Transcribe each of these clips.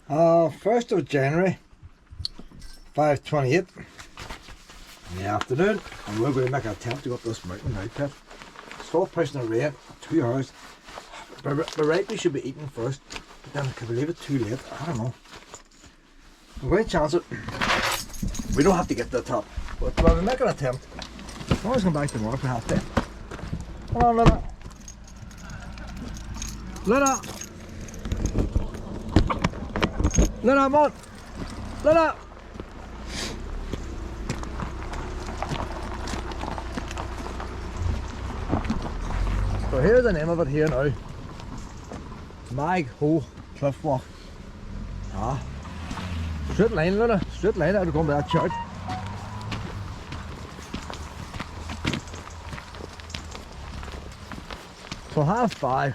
1st of January, 5:28 in the afternoon, and we're going to make an attempt to go up this mountain now, Pet. Stop pressing the rain, 2 hours. By right, we should be eating first, but then can we leave it too late? I don't know. We're going to chance it. We don't have to get to the top, but we'll make an attempt. I'll always come back tomorrow if we have to. Come on, Luna. Luna! Luna, come on! Luna! So here's the name of it here now. Magho Cliff Walk. Ah. Straight line, Luna. Straight line out of going to that church. So 5:30.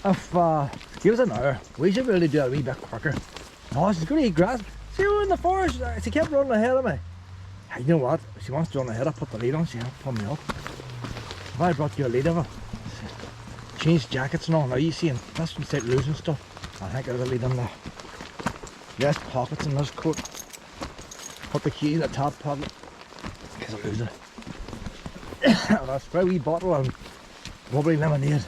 If give us an hour, we should really do it a wee bit quicker. Oh, she's going to eat grass. See, we're in the forest. She kept running ahead of me. Hey, you know what? If she wants to run ahead, I put the lead on. She helped pull me up. If I brought you a lead of her, change jackets and all. Now you see, that's when you start losing stuff. I think I would lead on there. Less pockets in this coat. Put the key in the top pocket. Because I lose it. And I spray a wee bottle of bubbly lemonade.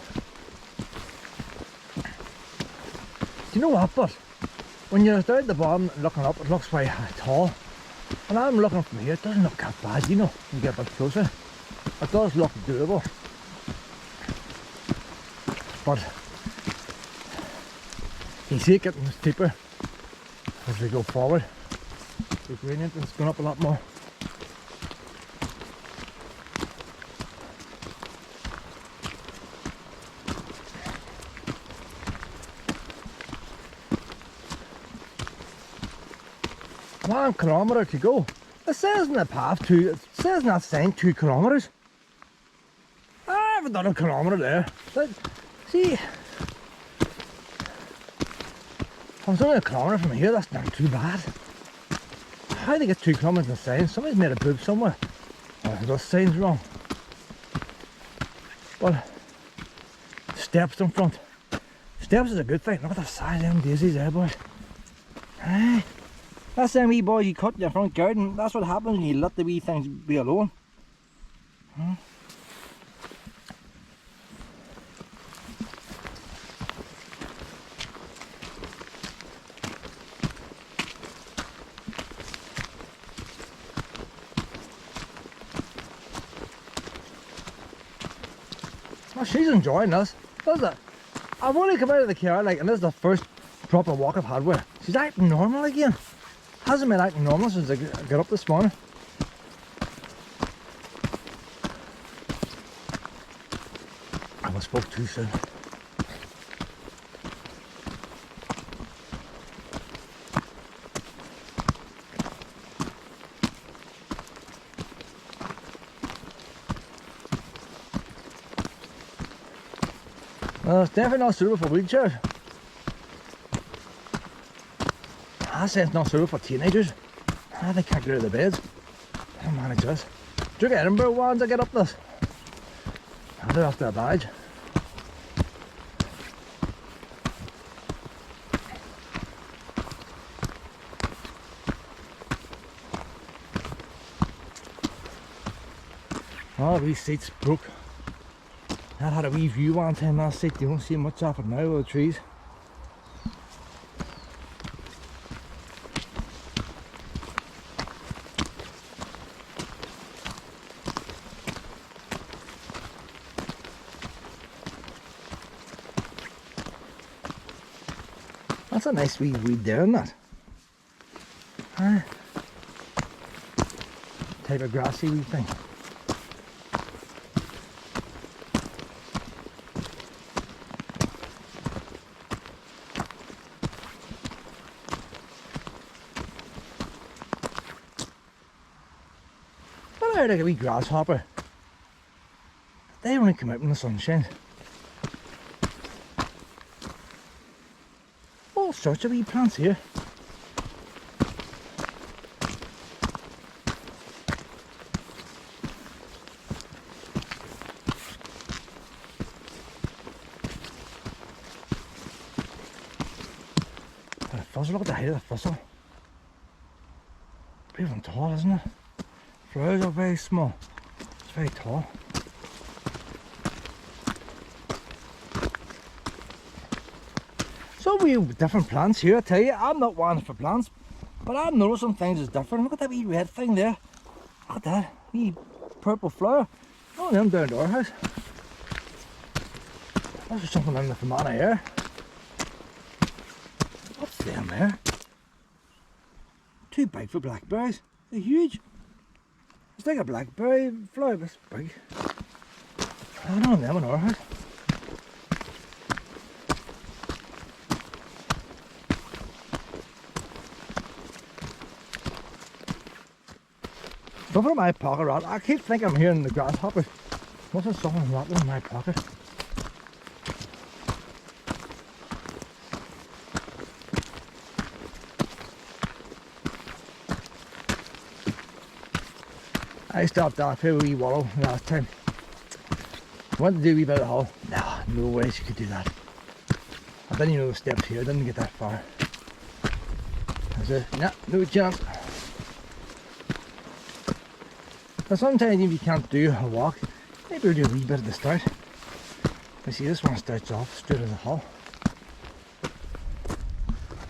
Do you know what, but when you're down at the bottom looking up, it looks very tall. And I'm looking from here, it doesn't look that bad, you know, when you get a bit closer. It does look doable. But you see it getting steeper as we go forward. The gradient is going up a lot more. One kilometre to go. It says in the path it says in that sign 2 kilometres. I haven't done a kilometre there. But see, if it's only a kilometre from here, that's not too bad. How do they get 2 kilometres in the sign? Somebody's made a boob somewhere. Oh, those signs wrong. But steps in front. Steps is a good thing. Look at the size of them daisies there, boys. Hey. That's them wee boys you cut in your front garden. That's what happens when you let the wee things be alone. Huh? Well, she's enjoying this. Does it? I've only come out of the car and this is the first proper walk I've had with her. She's acting normal again. Hasn't been acting normal since I got up this morning. I spoke too soon. It's definitely not suitable for wheelchairs. I say it's not suitable for teenagers. They can't get out of the beds. I don't manage this. Do you get Edinburgh ones I get up this? I'll do after a badge. Oh, these seats broke. That had a wee view one time, that seat. You don't see much of it now with the trees. That's a nice wee weed there, isn't that? Type of grassy wee thing. What are like a wee grasshopper? They only come out in the sunshine. All sorts of wee plants here. fuzzle, look at the height of the fuzzle. Pretty tall, isn't it? Flowers are very small. It's very tall. So we have different plants here, I tell you. I'm not one for plants, but I'm noticing things is different. Look at that wee red thing there. Look at that wee purple flower. Oh, them down to our house. There's something in the Fermanagh here. What's them there? Too big for blackberries. They're huge. It's like a blackberry flower, but it's big. I don't know them in our house. Something in my pocket, Rod. I keep thinking I'm hearing the grasshoppers. Must have something rattling in my pocket. I stopped off here with a wee wallow last time. Wanted to do a wee bit of the hole. Nah, no way she could do that. I didn't even know the steps here, I didn't get that far. I said, nah, no chance. Now sometimes if you can't do a walk, maybe we'll do a wee bit at the start. You see this one starts off straight as a hole.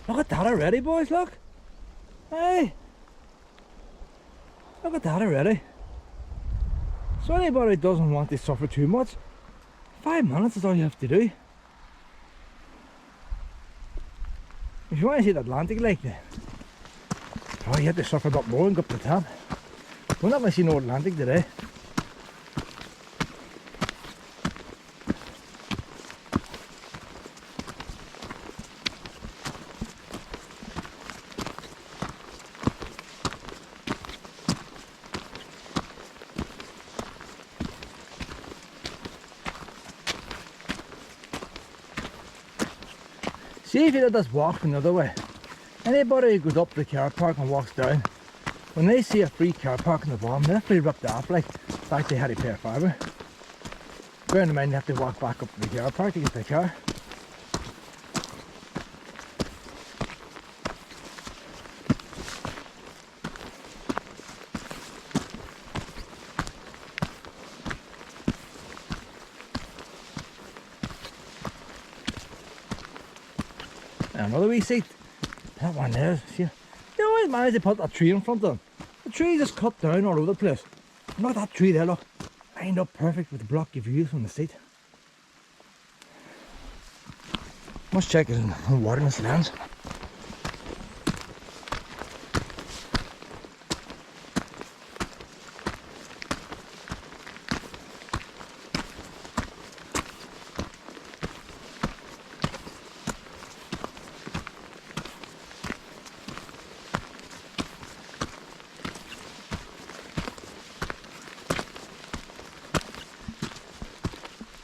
Look at that already, boys, look! Hey! Look at that already. So anybody who doesn't want to suffer too much, 5 minutes is all you have to do. If you want to see the Atlantic like that, oh, you have to suffer a bit more and go up the top. We're not going to see no Atlantic today. See if you did this walk from the other way. Anybody who goes up the car park and walks down, when they see a free car park in the bottom, they're pretty ripped off, like, in fact they had to pay a fiver. Bearing in mind they have to walk back up to the car park to get their car. And another wee seat. That one there, see, they always manage to put a tree in front of them. The tree just cut down all over the place. Look at that tree there, look. Lined up perfect with the blocky views from the seat. Must check it in water in this lens.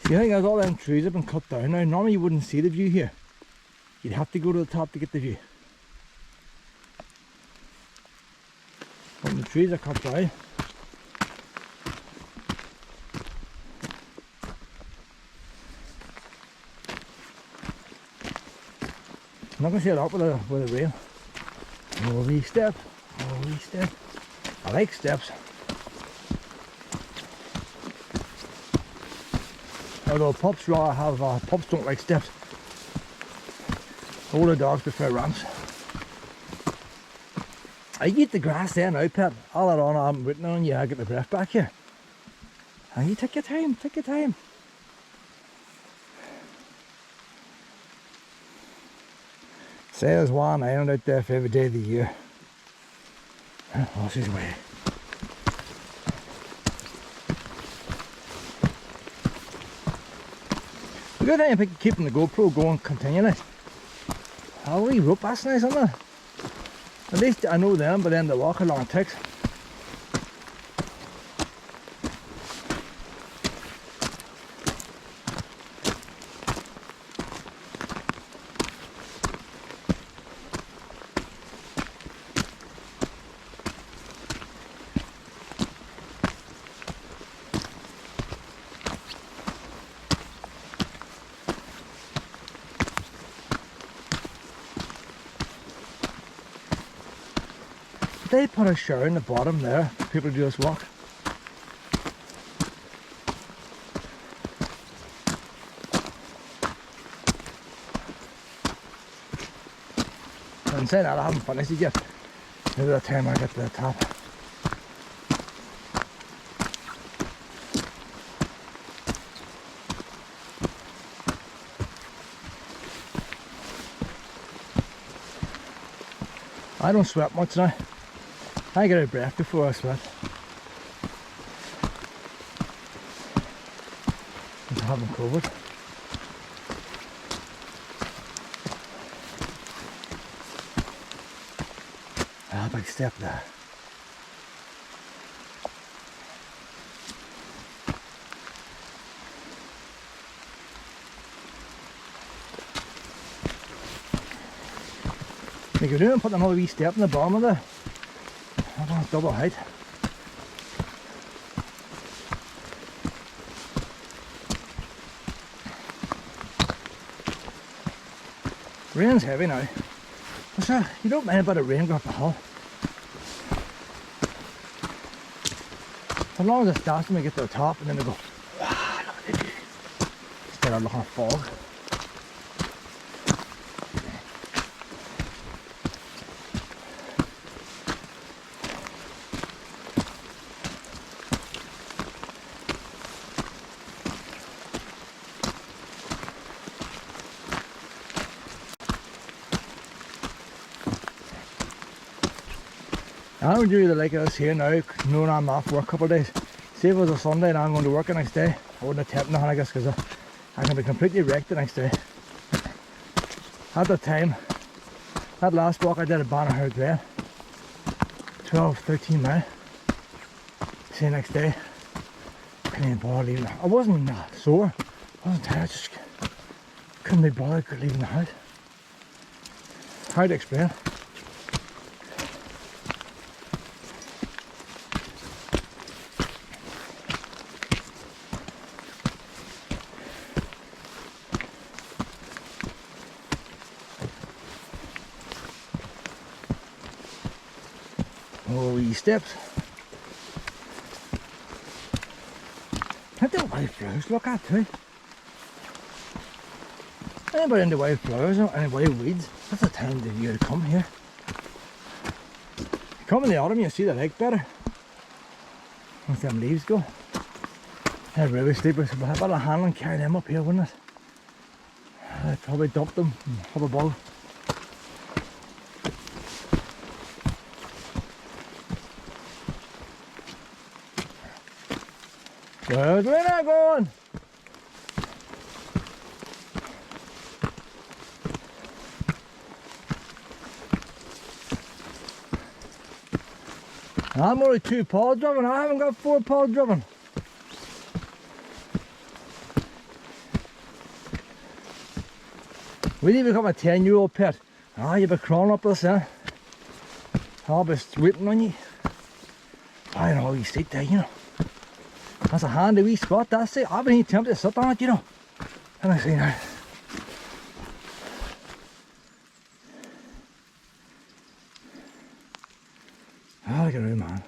You think as all them trees have been cut down now, normally you wouldn't see the view here. You'd have to go to the top to get the view. When the trees are cut down, I'm not going to set it up with a rail. Oh, wee step. Oh, wee step. I like steps. Although pups rather have, pups don't like steps. Older dogs prefer ramps. I eat the grass there now, pet. All that on, I'm waiting on you, I get the breath back here. And you take your time, take your time. Say there's one island out there for every day of the year. Lost his way. The good thing about keeping the GoPro going continually. A wee rope, that's nice, isn't it? At least I know them, but then they walk along ticks. they put a shower in the bottom there for people to do this walk. And saying that, I haven't finished it yet. Maybe by the time I get to the top. I don't sweat much now. I get out of breath before I sweat. I'm having COVID. Ah, big step there. Like you're doing, put another wee step in the bottom of there. I want double height. Rain's heavy now. But sure, you don't mind about a rain going up the hill. As long as it starts when we get to the top and then we go, wow, look at the view. Instead of looking at fog. I would really like us here now, knowing I'm off work a couple of days. See if it was a Sunday and I'm going to work the next day, I wouldn't have taken nothing, I guess, because I can be completely wrecked the next day. At the time, that last walk I did at Bannerherd Glen, 12-13 miles. See the next day, couldn't even bother leaving. I wasn't sore, I wasn't tired, I just couldn't be bothered leaving the house. Hard to explain. Oh, wee steps. Look at the wildflowers, look at too. Anybody into wildflowers or any wild weeds, that's the time of the year to come here. You come in the autumn, you see the lake better. Once them leaves go. They're really sleepers, but I better handle and carry them up here, wouldn't it? I'd probably dump them and have a ball. Where's Lena going? I'm only 2 paws driven, I haven't got 4 paws driven. We need to become a 10-year-old pet. Ah, you'll be crawling up this, eh? I'll be waiting on you. I know, you sit there, you know. That's a handy wee spot, that's it. I've been even tempted to sit on it, you know. And I see now. Ah, look at her, man.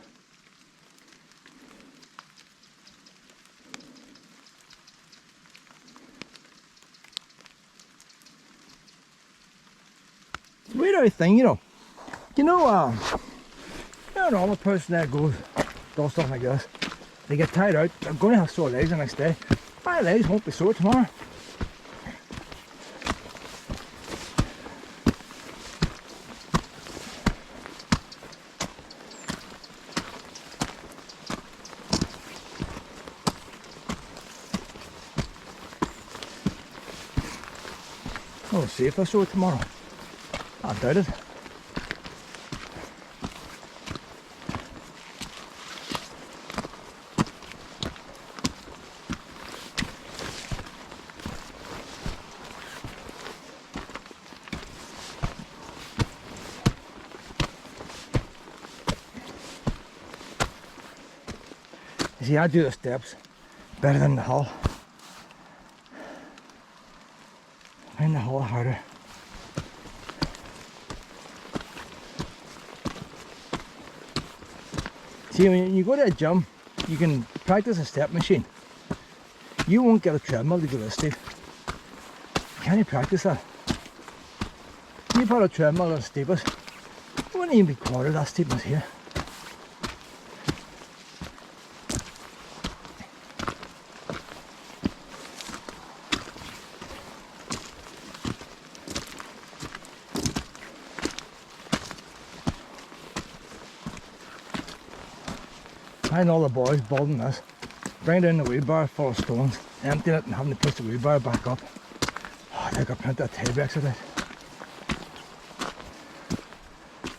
It's a weird thing, you know. You know, you're a normal person that does stuff like this. They get tired out, I'm going to have sore legs the next day. My legs won't be sore tomorrow. We'll see if I sore tomorrow. I doubt it. You see, I do the steps better than the hill. I find the hill harder. See, when you go to a gym, you can practice a step machine. You won't get a treadmill to go to, Steve. Can you practice that? You put a treadmill on steepest, it wouldn't even be quarter of that steepness here. I know the boys building this, bring down the wheelbarrow full of stones, emptying it and having to push the wheelbarrow back up. Oh, I think I plenty of tail breaks of it.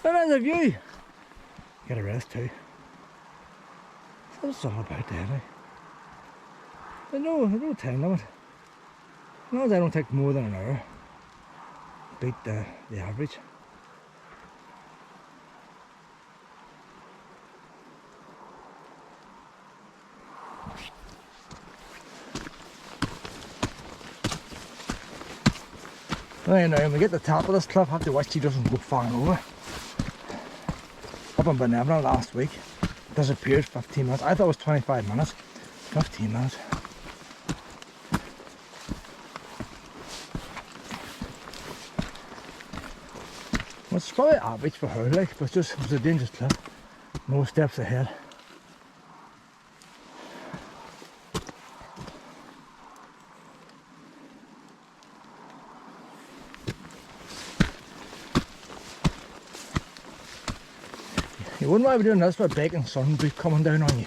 And then the view. Get a rest too. That's all about that, eh? There's no time limit. As long as I don't take more than an hour, beat the average. Right now, when we get to the top of this cliff, I have to watch he doesn't go far over. Up in Benevolent last week, disappeared 15 minutes. I thought it was 25 minutes. 15 minutes. Well, it's probably average for her, like, but it was a dangerous cliff. No steps ahead. You wouldn't want to be doing this with a baking sun be coming down on you.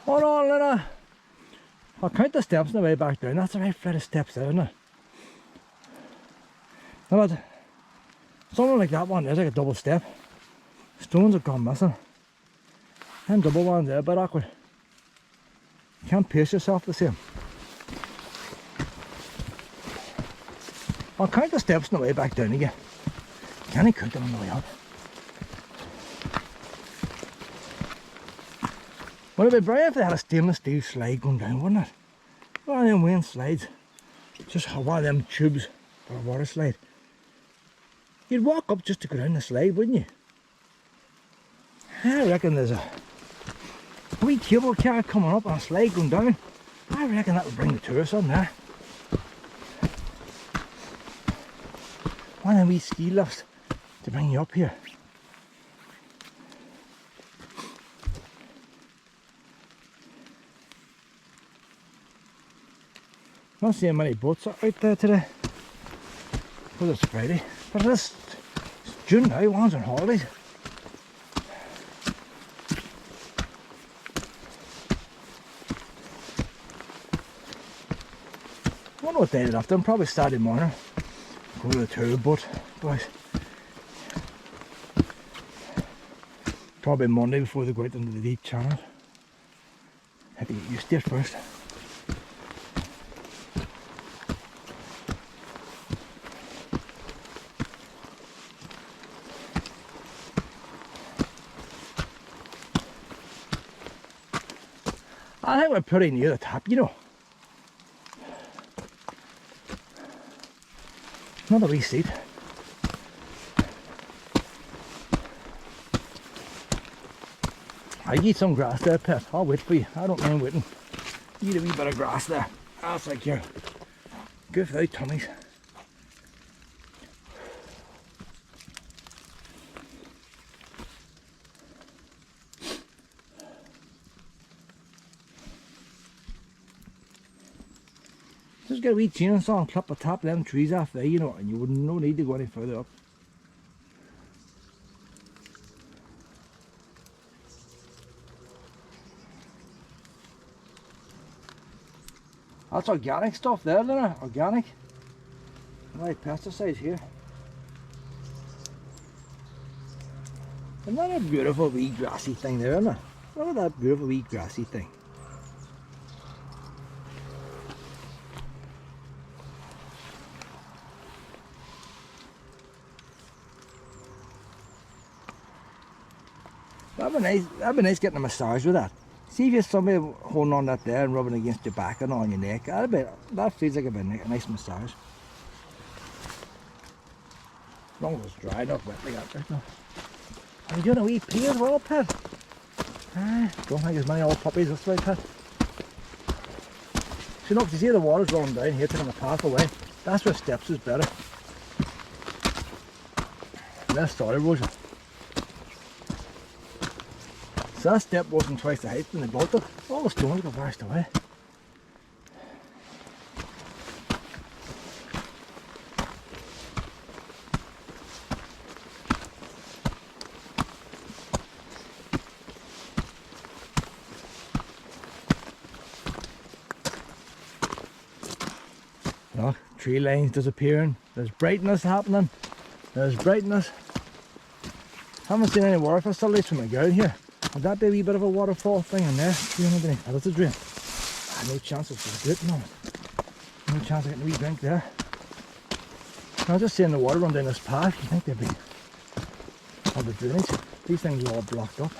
Hold on, Lena. I'll count the steps on the way back down. That's the right flight of steps there, isn't it? Now, but something like that one is like a double step. Stones have gone missing. Them double ones there, a bit awkward. You can't pace yourself the same. I'll count the steps on the way back down again. Can I count them on the way up? Well, it'd be brilliant if they had a stainless steel slide going down, wouldn't it? One of them wind slides. Just one of them tubes for a water slide. You'd walk up just to go down the slide, wouldn't you? I reckon there's a wee cable car coming up and a slide going down. I reckon that would bring the tourists on there. One of them wee ski lifts to bring you up here. Not seeing many boats out there today, because it's Friday, but it's June now, one's on holidays. I don't know what day they're after, probably Saturday morning, go to the tour boat, boys. Probably Monday before they go out into the deep channel. Have to get used to it first. I think we're pretty near the top, you know. Another wee seat. I eat some grass there, pet. I'll wait for you. I don't mind waiting. Eat a wee bit of grass there. That's like your good for the tummies. Just get a wee chainsaw and clip the top of them trees off there, you know, and you wouldn't no need to go any further up. That's organic stuff there, isn't it? Organic. No pesticides here. Isn't that a beautiful wee grassy thing there, isn't it? Look at that beautiful wee grassy thing. That'd be nice getting a massage with that. See if you're somebody holding on that there and rubbing against your back and on your neck. That feels like a nice massage. As long as it's dry, not wet like that. No. Are you doing a wee pee as well, Pat? Don't think there's many old puppies this way, Pat. So look, you see the water's rolling down here, taking the path away. That's where steps is better. Less soil erosion. So that step wasn't twice the height when they built it. All the stones got washed away. Look, tree lines disappearing. There's brightness happening. There's brightness. Haven't seen any water facilities from the ground here. Would that be a wee bit of a waterfall thing in there? That is a drain. No chance of good, no. No chance of getting a wee drink there. I was just seeing the water run down this path. You think they'd be on the drainage? These things are all blocked up.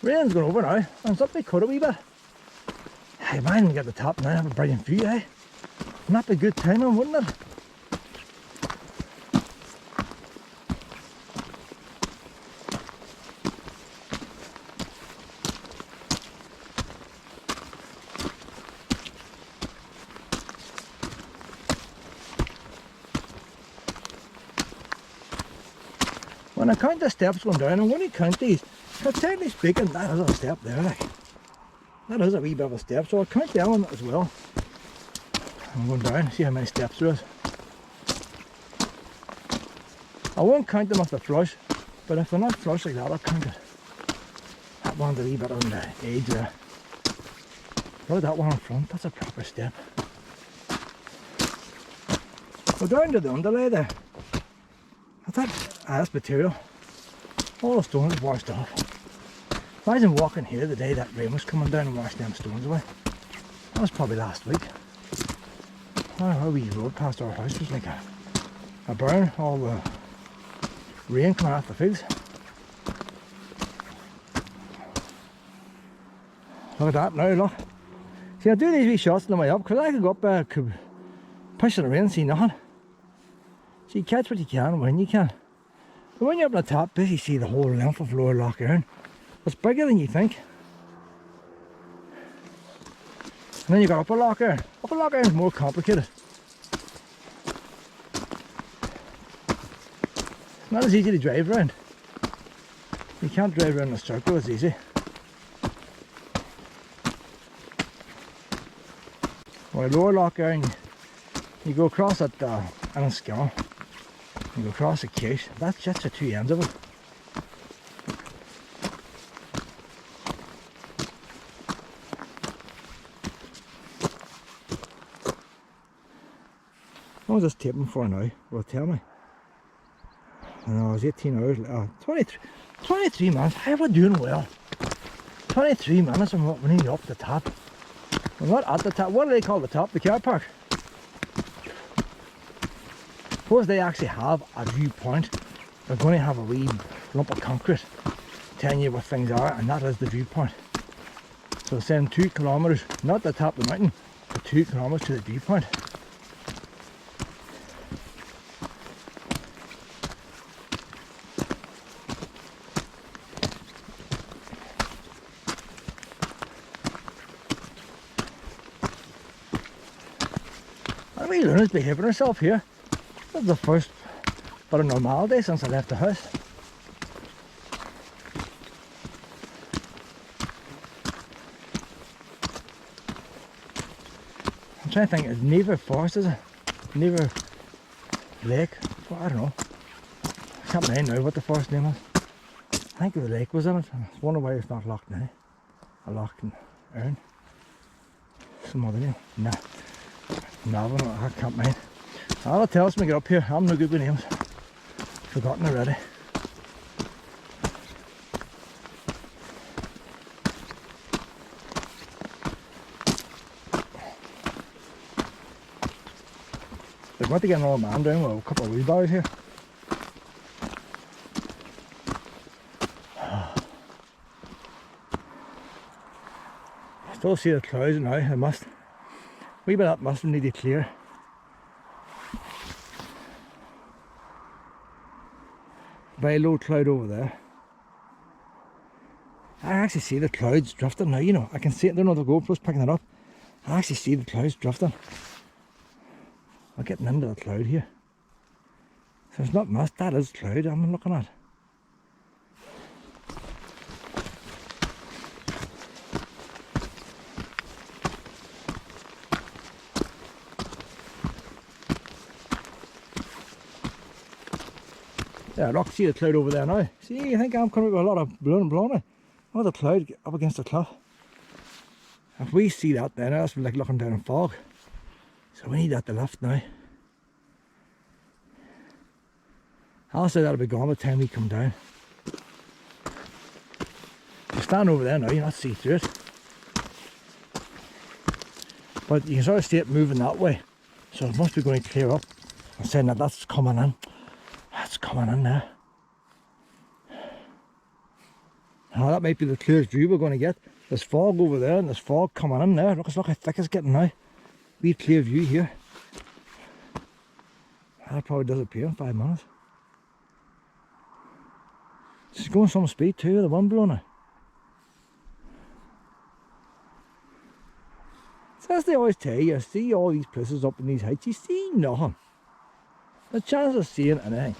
Rain's going over now. And something cut a wee bit. Hey, mine get the top now, have a brilliant view, eh? Wouldn't that be good timing, wouldn't it? When I count the steps going down, I'm going to count these. Because technically speaking, that is a step there, like. That is a wee bit of a step, so I'll count that one as well. I'm going down, see how many steps there is. I won't count them off the flush, but if they're not flush like that, I'll count it. That one's a wee bit on the edge there. Look at that one in front, that's a proper step. We're down to the underlay there. That's material. All the stones washed off. Imagine walking here the day that rain was coming down and washed them stones away. That was probably last week. Our wee road past our house was like a burn, all the rain coming off the fields. Look at that now, look. See, I do these wee shots on the way up because I could go up there, could push it around and see nothing. So you catch what you can when you can. But when you're up on the top, you see the whole length of Lower Lough. It's bigger than you think. And then you got Upper Lough. Upper Lough is more complicated. It's not as easy to drive around. You can't drive around in a circle as easy. Well, Lower Lough, you go across at Enniscorn. You go across the Cache. That's just the two ends of it. What was this taping for now? Well, tell me. I know, it was 18 hours, 23 minutes. How am I doing well? 23 minutes and we're nearly up the top. We're not at the top. What do they call the top? The Carpark. Suppose they actually have a viewpoint. They're going to have a wee lump of concrete telling you what things are, and that is the viewpoint. So it's saying 2 kilometres, not the top of the mountain, but 2 kilometres to the viewpoint. I mean, Luna's behaving herself here. This is the first bit of normality since I left the house. I'm trying to think, is Never Forest, is it? Never Lake? Well, I don't know. I can't remember now what the forest name is. I think the lake was in it. I wonder why it's not locked now. A locked in Earn. Some other name? Nah. No, I can't mind. I'll tell us when we get up here. I'm no good with names. Forgotten already. They're going to get an old man down with a couple of wheelbarrows here. Still see the clouds now, I must. Wee bit of that must need to clear. Very low cloud over there. I actually see the clouds drifting now, you know. I can see it, I don't know if the GoPro's picking it up. I actually see the clouds drifting. I'm getting into the cloud here. So it's not mist, that is cloud I'm looking at. Yeah, look, see the cloud over there now. See, I think I'm coming with a lot of blowing. Oh, the cloud up against the cliff. If we see that then, that's like looking down in fog. So we need that to lift now. I'll say that'll be gone by the time we come down. You stand over there now, you not see through it. But you can sort of see it moving that way. So it must be going to clear up. I'm saying that that's coming in. That's coming in there. Now that might be the clearest view we're going to get. There's fog over there and there's fog coming in there. Look how thick it's getting now. We have clear view here. That'll probably disappear in 5 minutes. It's going some speed too, the wind blowing now. So as they always tell you, see all these places up in these heights, you see nothing. The chance of seeing anything.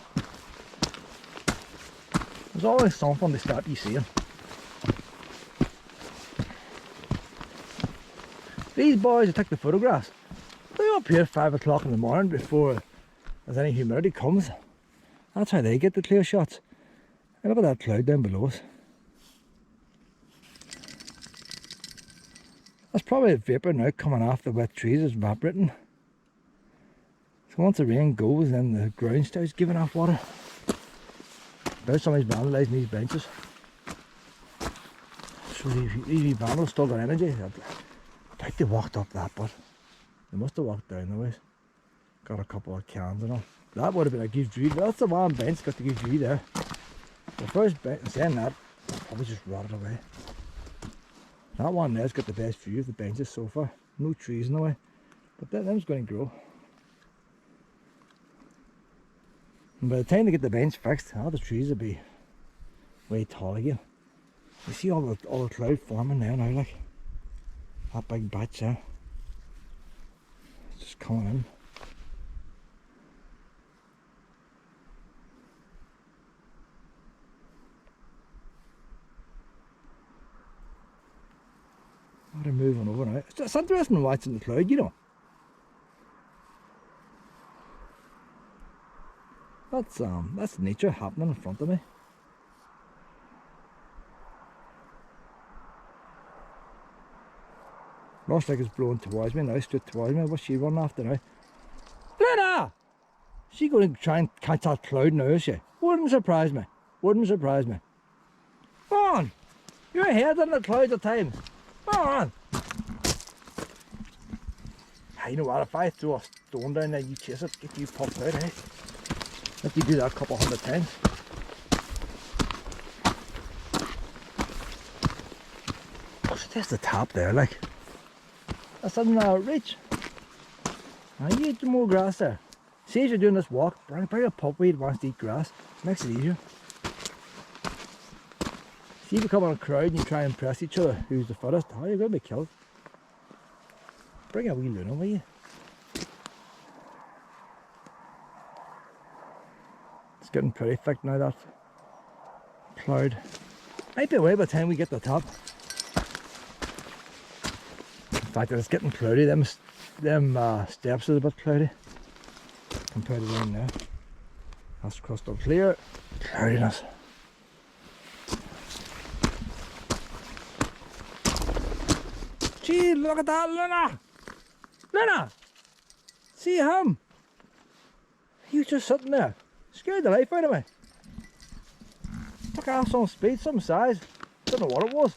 There's always something to stop you seeing. These boys that take the photographs, they're up here at 5 o'clock in the morning before there's any humidity comes. That's how they get the clear shots. And look at that cloud down below us. That's probably a vapour now coming off the wet trees, it's evaporating. So once the rain goes, then the ground starts giving off water. There's somebody's vandalising these benches. So these vandals still got energy. I think they walked up that, but they must have walked down the ways. Got a couple of cans and all. That would have been a good view. That's the one bench got the good view there. The first bench, saying that, probably just rotted away. That one there's got the best view of the benches so far. No trees in the way. But them's going to grow. And by the time they get the bench fixed, all the trees will be way tall again. You see all the cloud forming there now, like. That big batch there. It's just coming in. They're moving over now. It's interesting watching the cloud, you know. That's nature happening in front of me. Looks like it's blowing towards me now, straight towards me. What's she running after now? Lena! She going to try and catch that cloud now, is she? Wouldn't surprise me. Wouldn't surprise me. Come on! You're ahead on the clouds at times. Come on! You know what, if I throw a stone down there, you chase it, get you popped out, eh? Let you do that a couple 100 times. Oh, so there's the top there, like. That's in reach. Now you eat more grass there. See, if you're doing this walk, bring a puppy that wants to eat grass. It makes it easier. See, if you come on a crowd and you try and impress each other, who's the fittest, oh, you're going to be killed. Bring a wee Luna with you. It's getting pretty thick now, that cloud. Might be away by the time we get to the top. In fact, it's getting cloudy. Them steps are a bit cloudy compared to down there. That's crystal clear. Cloudiness. Gee, look at that, Luna! Luna! See him? He was just sitting there. Scared the life out of me. Took off some speed, some size. Don't know what it was.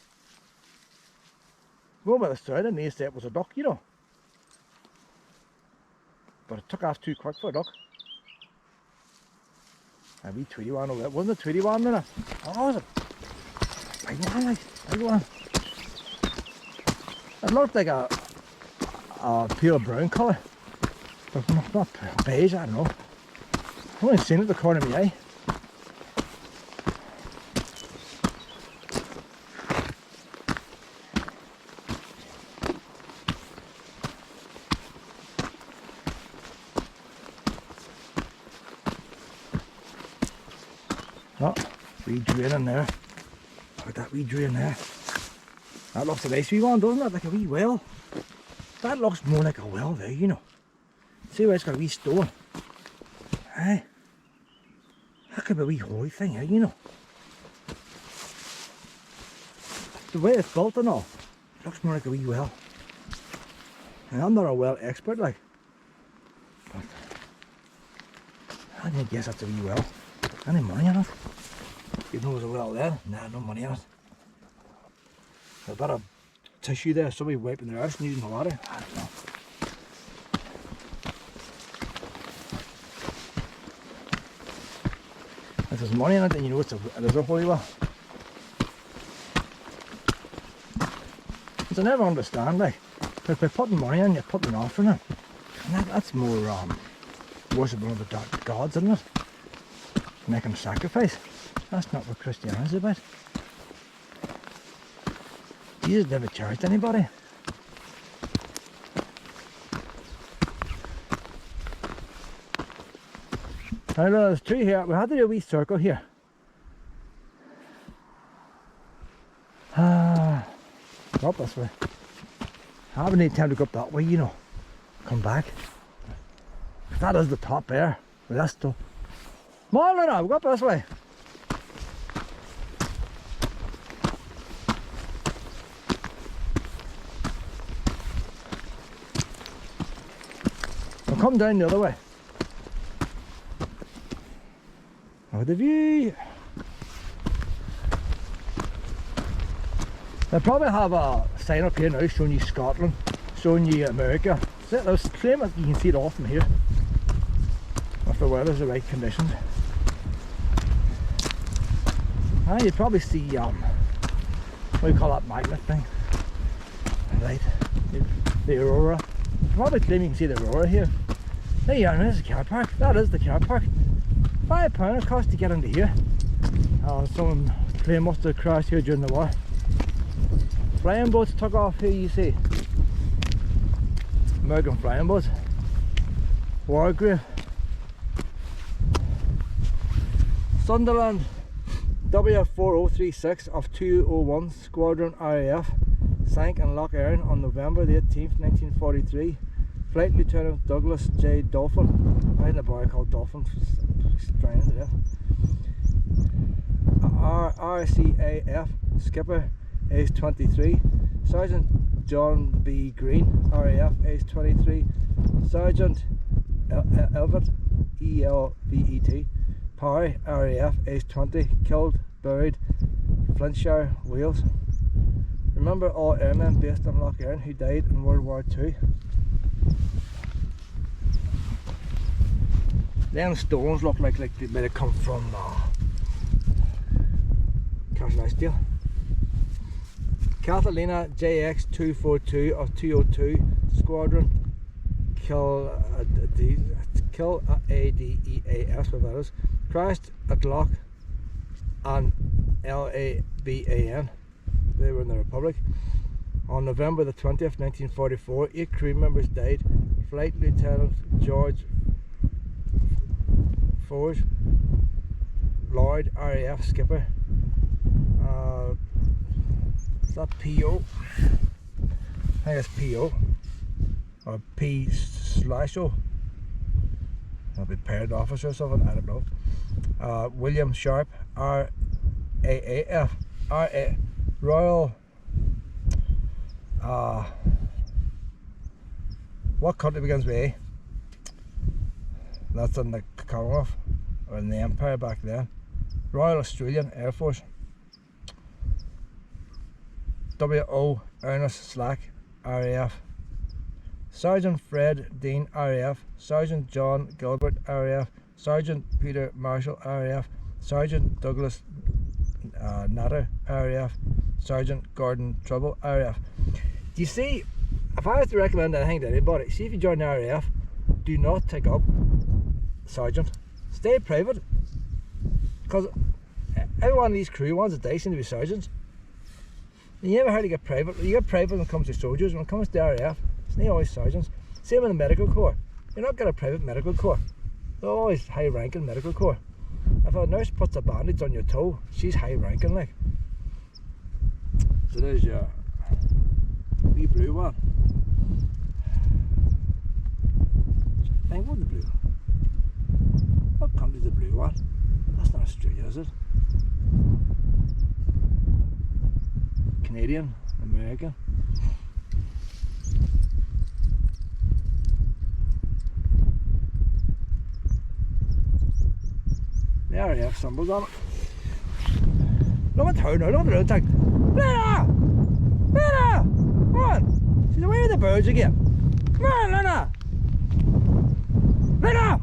Going by the sound, and they said it was a duck, you know. But it took off too quick for a duck. A wee Tweety one over there. Wasn't a Tweety one then? Oh, was it? Big one, like, big one. It looked like a pale brown colour. But not beige, I don't know. I've only seen it at the corner of my eye. Oh, wee drain in there. Look at that wee drain there. That looks a nice wee one, doesn't it? Like a wee well. That looks more like a well there, you know. See where it's got a wee stone. Aye. That could be a wee holy thing, eh, you know. The way it's built and all, it looks more like a wee well. And I'm not a well expert, like. But I didn't guess that's a wee well. Any money on it? You know there's a well there? Nah, no money on it. A bit of tissue there, somebody wiping their ass and using the water. I don't know. If there's money in it, then you know it is a holy well. Which I never understand, like, because by putting money in, you're putting an offering in. And that's more worshiping of the gods, isn't it? Making a sacrifice. That's not what Christianity is about. Jesus never charged anybody. I know there's two here. We had to do a wee circle here. Up this way. I haven't any time to go up that way, you know. Come back. That is the top there. That's the. Morning now, go up this way. We'll come down the other way. Now the view. They probably have a sign up here now showing you Scotland, showing you America. There's a claim that you can see it all from here. If the weather's the right conditions. You probably see what do you call that magnet thing? Right, the aurora. Probably claim you can see the aurora here. There you are, there's the car park. That is the car park. £5 it costs to get into here. Someone plane must have crashed here during the war. Flying boats took off here, you see. American flying boats. War grave. Sunderland W4036 of 201 Squadron RAF sank in Lough on November the 18th, 1943. Flight Lieutenant Douglas J. Dolphin. I had a boy called Dolphin, drowned to death. RCAF Skipper, age 23. Sergeant John B. Green, RAF, age 23. Sergeant Elvet, ELVET. Parry, RAF, age 20, killed, buried, Flintshire, Wales. Remember all airmen based on Lough who died in World War II. Them stones look like they might have come from Castlesteele. Catalina JX242 of 202 Squadron Kill ADEAS, whatever that is, crashed at Lough and LABAN. They were in the Republic. On November the 20th, 1944, 8 crew members died. Flight Lieutenant George Forge, Lloyd, RAF skipper. Is that PO? I think it's PO. Or P/O. That'll be paired officer or something, I don't know. William Sharp, RAAF, Royal. What country begins with A? That's in the Commonwealth, or in the Empire back then. Royal Australian Air Force. W.O. Ernest Slack, RAF. Sergeant Fred Dean, RAF. Sergeant John Gilbert, RAF. Sergeant Peter Marshall, RAF. Sergeant Douglas Natter, RAF. Sergeant Gordon Trouble, RAF. Do you see, if I was to recommend anything to anybody, see if you join the RAF, do not take up sergeant. Stay private. Because every one of these crew ones that they seem to be sergeants. You never heard to get private. You get private when it comes to soldiers. When it comes to the RAF, it's not always sergeants. Same in the medical corps. You're not getting a private medical corps. They're always high ranking medical corps. If a nurse puts a bandage on your toe, she's high ranking like. So there's your wee blue one. I think what's the blue? What country's the blue one? That's not Australia, is it? Canadian, American. The RAF symbols on it. Look at her now, look at the road tag. Lena! Lena! Come on! She's away with the birds again. Come on, Lena! Lena!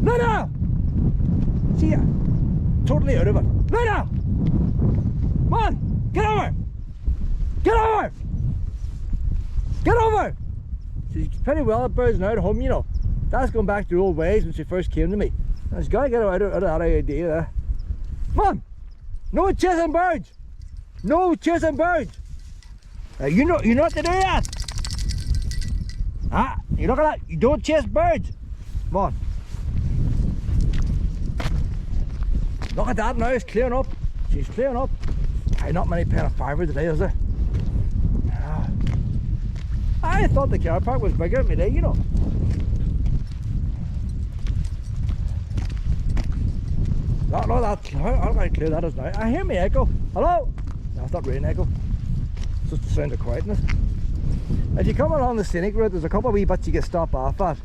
Lena! See ya. Totally out of it. Lena! Come on! Get over! Get over! Get over! She's pretty well at birds now at home, you know. That's going back to the old ways when she first came to me. And she's got to get her out of that idea there. Come on! No chasing birds! No chasing birds! You know not to do that! Ah, you look at that, you don't chase birds! Come on. Look at that now, it's clearing up. She's clearing up. Hey, not many pair of fibre today, is there? Ah. I thought the car park was bigger than me today, you know. No, that's how clear that is now. I hear me echo. Hello? No, it's not rain echo. It's just the sound of quietness. If you come along the scenic route, there's a couple of wee bits you get stopped off at.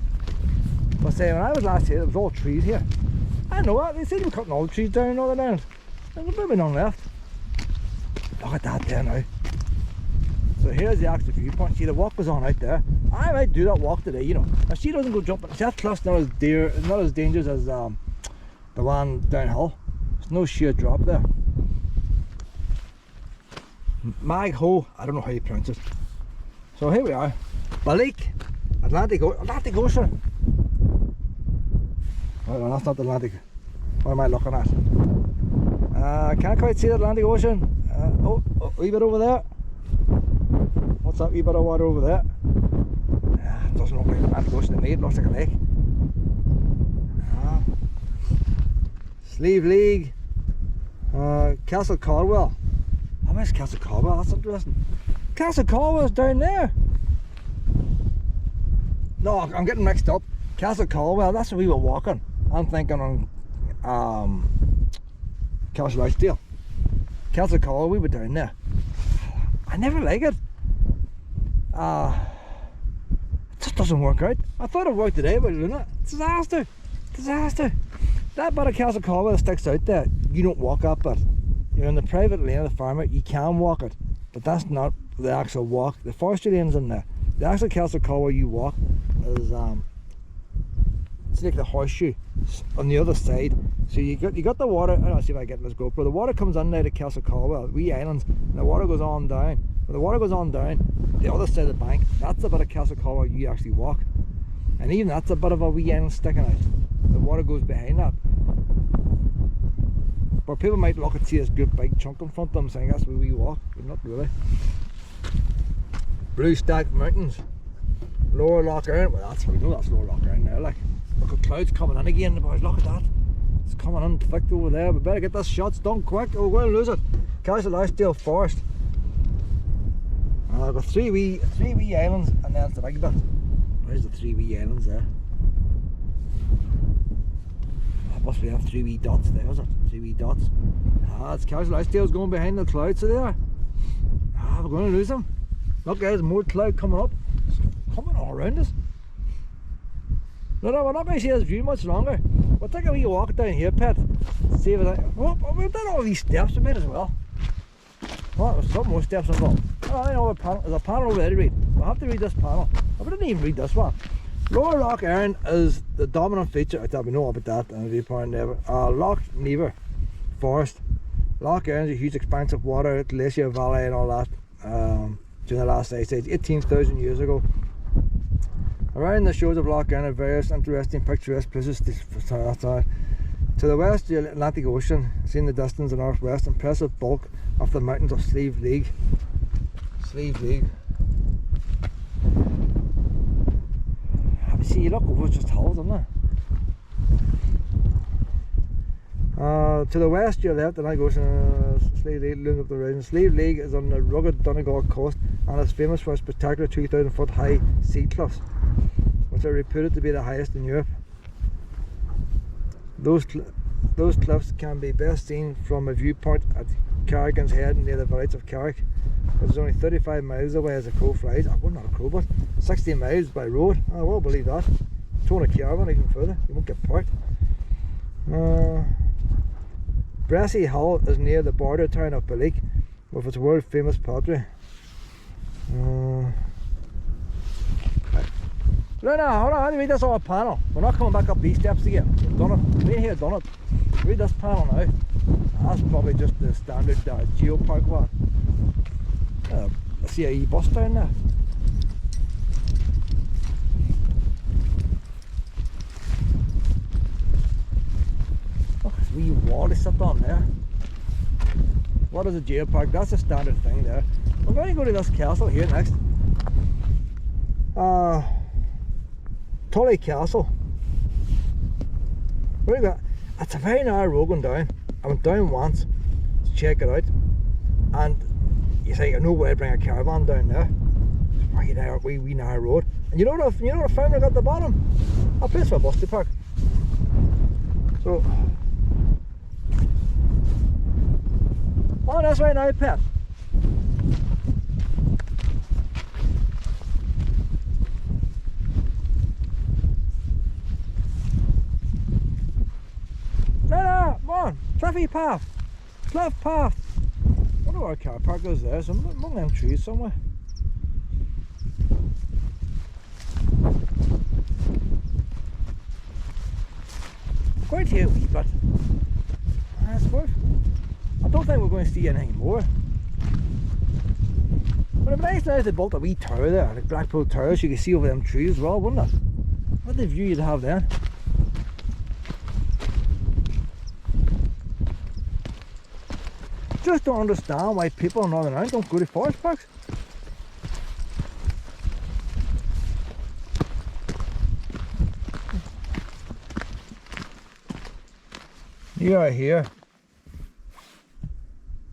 But say, when I was last here, there was all trees here. I know what, they seem to be cutting all the trees down all around. There's a bit of none left. Look at that there now. So here's the actual viewpoint. See, the walk was on out there. I might do that walk today, you know. Now she doesn't go jumping. See, that cliff's not as dangerous as the one downhill. There's no sheer drop there. Magho, I don't know how you pronounce it. So here we are. Balik, Atlantic Ocean. Oh no, that's not the Atlantic. What am I looking at? Can't quite see the Atlantic Ocean. Oh, a wee bit over there. What's that wee bit of water over there? It doesn't look like the Atlantic Ocean to me, it looks like a lake. Sleeve League, Castle Caldwell. How much Castle Caldwell? That's interesting. Castle Caldwell's down there. No, I'm getting mixed up. Castle Caldwell, that's where we were walking. I'm thinking on Castle Lough. Castle Caldwell, we were down there. I never like it. It just doesn't work out. I thought it worked today, but it didn't. Disaster. Disaster. That bit of Castle Caldwell sticks out there. You don't walk up it. You're in the private lane of the farmer, you can walk it. But that's not the actual walk. The forestry lane's in there. The actual Castle Caldwell you walk is it's like the horseshoe on the other side. So you got the water. I don't know, see if I get this GoPro. The water comes in now to Castle Caldwell, wee islands, and the water goes on down. When the water goes on down, the other side of the bank, that's a bit of Castle Caldwell you actually walk. And even that's a bit of a wee island sticking out. The water goes behind that. But people might look and see this good big chunk in front of them saying that's where we walk, but not really. Blue Stack Mountains. Lower Lough Erne. Well, we know that's Lower Lough Erne now, like. Look at clouds coming in again, boys, look at that. It's coming in thick over there. We better get this shot done quick or we're going to lose it. Castle Lough Forest. I've got three wee islands and then it's the big bit. Where's the 3 wee islands there? Must be have 3 wee dots there, is it? 3 wee dots. It's Castle Lough going behind the clouds, so they are. We're going to lose them. Look guys, more cloud coming up. It's coming all around us. No, we're not going to see this view much longer. We'll take a wee walk down here, Pat. See if we've done all these steps a bit as well. Oh, there's some more steps involved. Oh, I know there's a panel over there to read. We'll have to read this panel. I didn't even read this one. Lower Lough Erne is the dominant feature. I thought we know about that in the viewpoint never. Lough Never Forest. Lough Erne is a huge expanse of water, glacier valley and all that during the last ice age, 18,000 years ago. Around the shores of Lough Erne are various interesting picturesque places. To the west, the Atlantic Ocean, seen in the distance, the northwest, impressive bulk of the mountains of Slieve League. See, you look over, it's just hills, isn't it? To the west, your left, the Atlantic Ocean, Slieve League looms up the horizon. Slieve League is on the rugged Donegal coast and is famous for its spectacular 2,000-foot high sea cliffs, which are reputed to be the highest in Europe. Those cliffs can be best seen from a viewpoint at Carrigan's Head near the village of Carrick, which is only 35 miles away as a crow flies. Well, not a crow, but 60 miles by road. I will believe that. Towing a caravan even further, you won't get parked. Brassy Hill is near the border town of Balleek with its world famous pottery. Right now, hold on, read this old panel. We're not coming back up these steps again. We've done it. We've been here, done it. Read this panel now. That's probably just the standard geopark one. I see a e-bus down there. Look, there's a wee wall to sit on there. What is a geopark? That's a standard thing there. I'm going to go to this castle here next. Tully Castle. It's a very narrow road going down. I went down once to check it out, and you say no way to bring a caravan down there. It's wee narrow road. And you know what I found at the bottom? A place for a bus to park. So on this way now, Pep. No, come on, Cliffy path, Cliff path. I wonder where car park is there, so among them trees somewhere. Quite here a wee bit. That's worth. I don't think we're going to see anything more. But it'd be nice now if they built a wee tower there, like Blackpool Tower, so you can see over them trees as well, wouldn't it? What the view you'd have then. Just don't understand why people in Northern Ireland don't go to forest parks. You are here.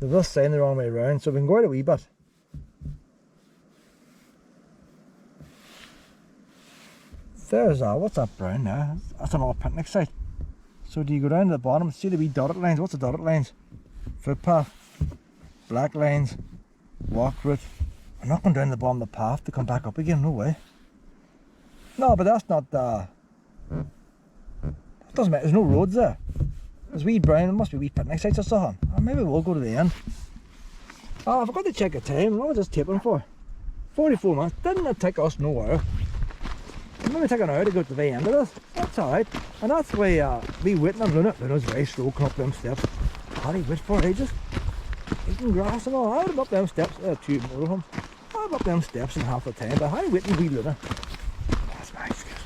They've this sign the wrong way around, so we can go out a wee bit. There's what's that brown there? That's an old picnic site. So do you go down to the bottom, see the wee dotted lines? What's the dotted lines? Footpath, black lines, walk route. I'm not going down the bottom of the path to come back up again, no way. No, but that's not that doesn't matter, there's no roads there. There's wee brown, there must be wee picnic sites or something. Or maybe we'll go to the end. Oh, I forgot to check the time. What was this taping for? 44 minutes. Didn't it take us nowhere? Maybe take an hour to go to the very end of this. That's alright. And that's the way we waiting on Luna. Luna's very slow coming up them steps. How do you wait for ages? Eating grass and all. I would have up them steps. Two motorhomes. I would have up them steps in half the time. But how do you wait wee Luna? That's my excuse.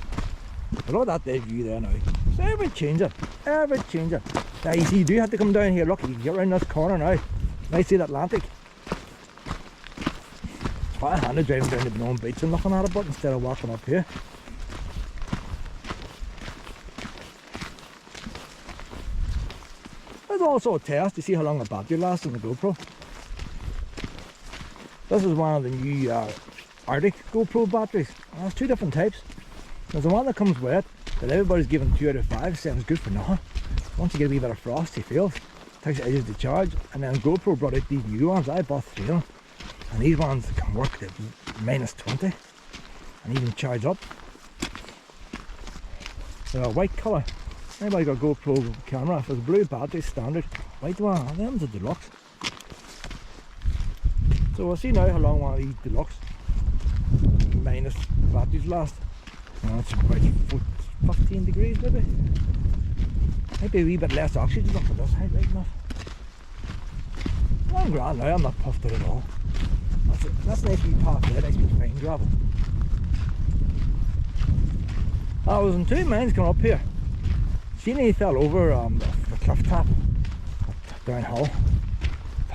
But look at that view there now. So every changer. Now you see, you do have to come down here. Look, you can get around this corner now. Now you see the Atlantic. It's quite handy driving down the Benone Beach and looking at it, but instead of walking up here. There's also a test to see how long the battery lasts on the GoPro. This is one of the new Arctic GoPro batteries. There's two different types. There's the one that comes with it, that everybody's giving 2 out of 5, saying it's good for nothing. Once you get a wee bit of frost, he fails. Takes ages to charge. And then GoPro brought out these new ones. I bought 3 of them. And these ones can work at -20 and even charge up. They're a white colour. Anybody got a GoPro camera, if it's a blue battery standard, white one, them's a deluxe. So we'll see now how long one of these deluxe minus batteries last. It's about 15 degrees maybe. Maybe a wee bit less oxygen up at this height right enough. I'm grand now, I'm not puffed out at all. That's a nice wee path there, nice wee fine gravel. I was in two minds coming up here. Seen he fell over the cliff top downhill.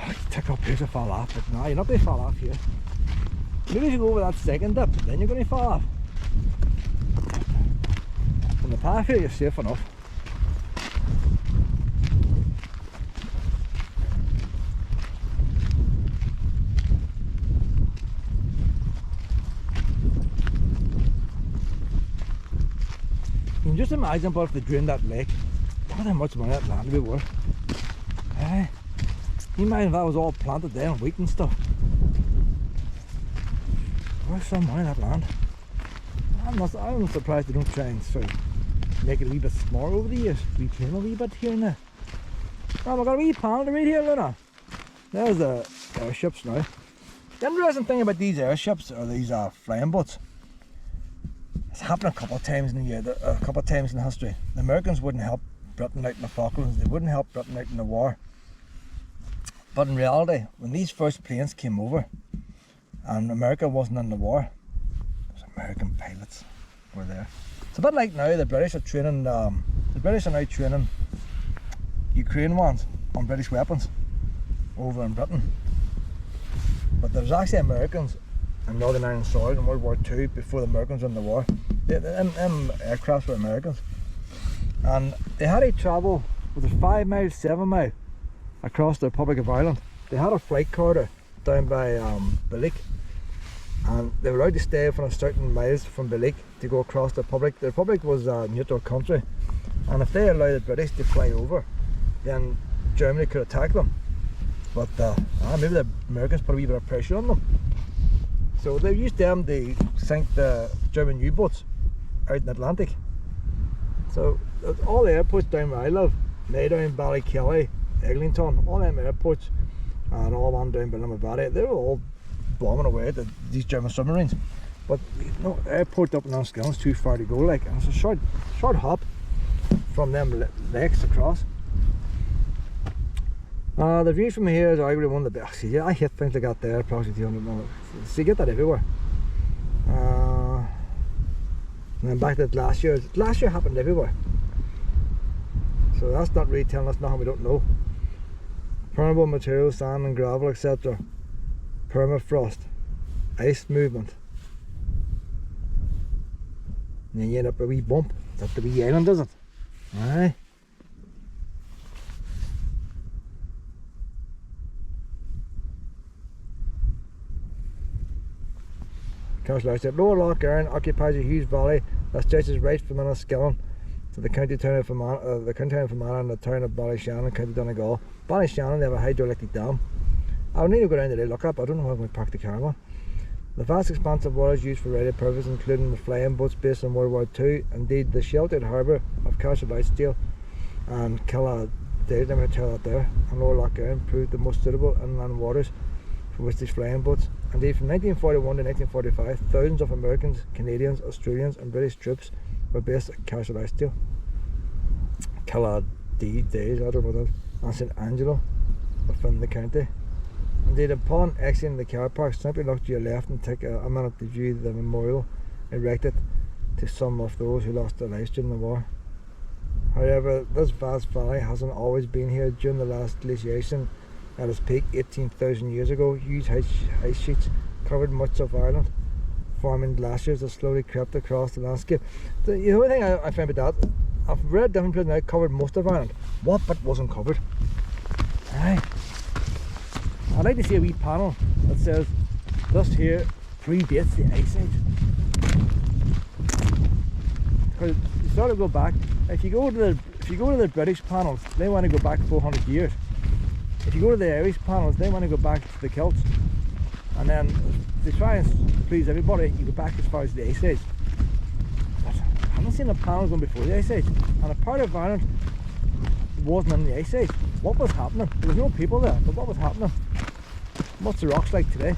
He took up here to fall off, but no, you're not going to fall off here. Maybe if you go over that second dip, then you're going to fall off. On the path here, you're safe enough. You can just imagine, but if they drained that lake, look how much money that land would be worth. Aye. Can you imagine if that was all planted there and wheat and stuff? Worth some money, that land. I'm surprised they don't try and sort of make it a wee bit smaller over the years. Reclaim a wee bit here and there. Oh, we've got a wee panel to read here, Luna. There's the airships now. The interesting thing about these airships, or these flying boats, it's happened a couple of times in the year, a couple of times in history. The Americans wouldn't help Britain out in the Falklands, they wouldn't help Britain out in the war. But in reality, when these first planes came over, and America wasn't in the war, those American pilots were there. It's a bit like now the British are training, the British are now training Ukraine ones on British weapons over in Britain. But there's actually Americans in Northern Ireland soil in World War II before the Americans were in the war. Them aircrafts were Americans. And they had to travel, was it 5 miles, 7 miles across the Republic of Ireland. They had a flight corridor down by Ballick, and they were allowed to stay for a certain miles from Ballick to go across the Republic. The Republic was a neutral country, and if they allowed the British to fly over, then Germany could attack them. But maybe the Americans put a wee bit of pressure on them. So they used them to sink the German U-boats out in the Atlantic. So all the airports down where I live, Magho, Ballykelly, Eglinton, all them airports, and all one down by Limavady, they were all bombing away at these German submarines. But no airport up in Enniskillen's too far to go, like, and it's a short hop from them lakes across. The view from here is arguably one of the best. See, I hate things like that there, approximately 200 miles. So you get that everywhere. And then back to last year. Last year happened everywhere. So that's not really telling us nothing we don't know. Permeable materials, sand and gravel, etc. Permafrost, ice movement. And then you end up with a wee bump. That's the wee island, is it? Aye. Council said Lower Lough occupies a huge valley that stretches right from Enniskillen to the county town of Fermanagh, and the town of Ballyshannon, County Donegal. Ballyshannon, they have a hydroelectric dam. I would need to go down there to look up. I don't know how I'm going to park the car on. The vast expanse of water is used for various purposes, including the flying boats based in World War II. Indeed, the sheltered harbour of Carpark and Killa, let me tell that there, and Lower Lough proved the most suitable inland waters for which these flying boats. Indeed, from 1941 to 1945, thousands of Americans, Canadians, Australians and British troops were based at Carpark, Killa days, I don't know that, and St Angelo within the county. Indeed, upon exiting the car park, simply look to your left and take a minute to view the memorial erected to some of those who lost their lives during the war. However, this vast valley hasn't always been here. During the last glaciation at its peak 18,000 years ago, huge ice sheets covered much of Ireland, forming glaciers that slowly crept across the landscape. The only thing I found about that, I've read different places now covered most of Ireland. What bit wasn't covered? Aye. I'd like to see a wee panel that says this here predates the Ice Age. Because you sort of go back. If you go to the British panels, they want to go back 400 years. If you go to the Irish panels, they want to go back to the Celts. And then to try and please everybody, you go back as far as the Ice Age. But haven't seen the panels going before the ice age, and a part of Ireland wasn't in the ice age. What was happening? There was no people there, but what was happening? What's the rocks like today?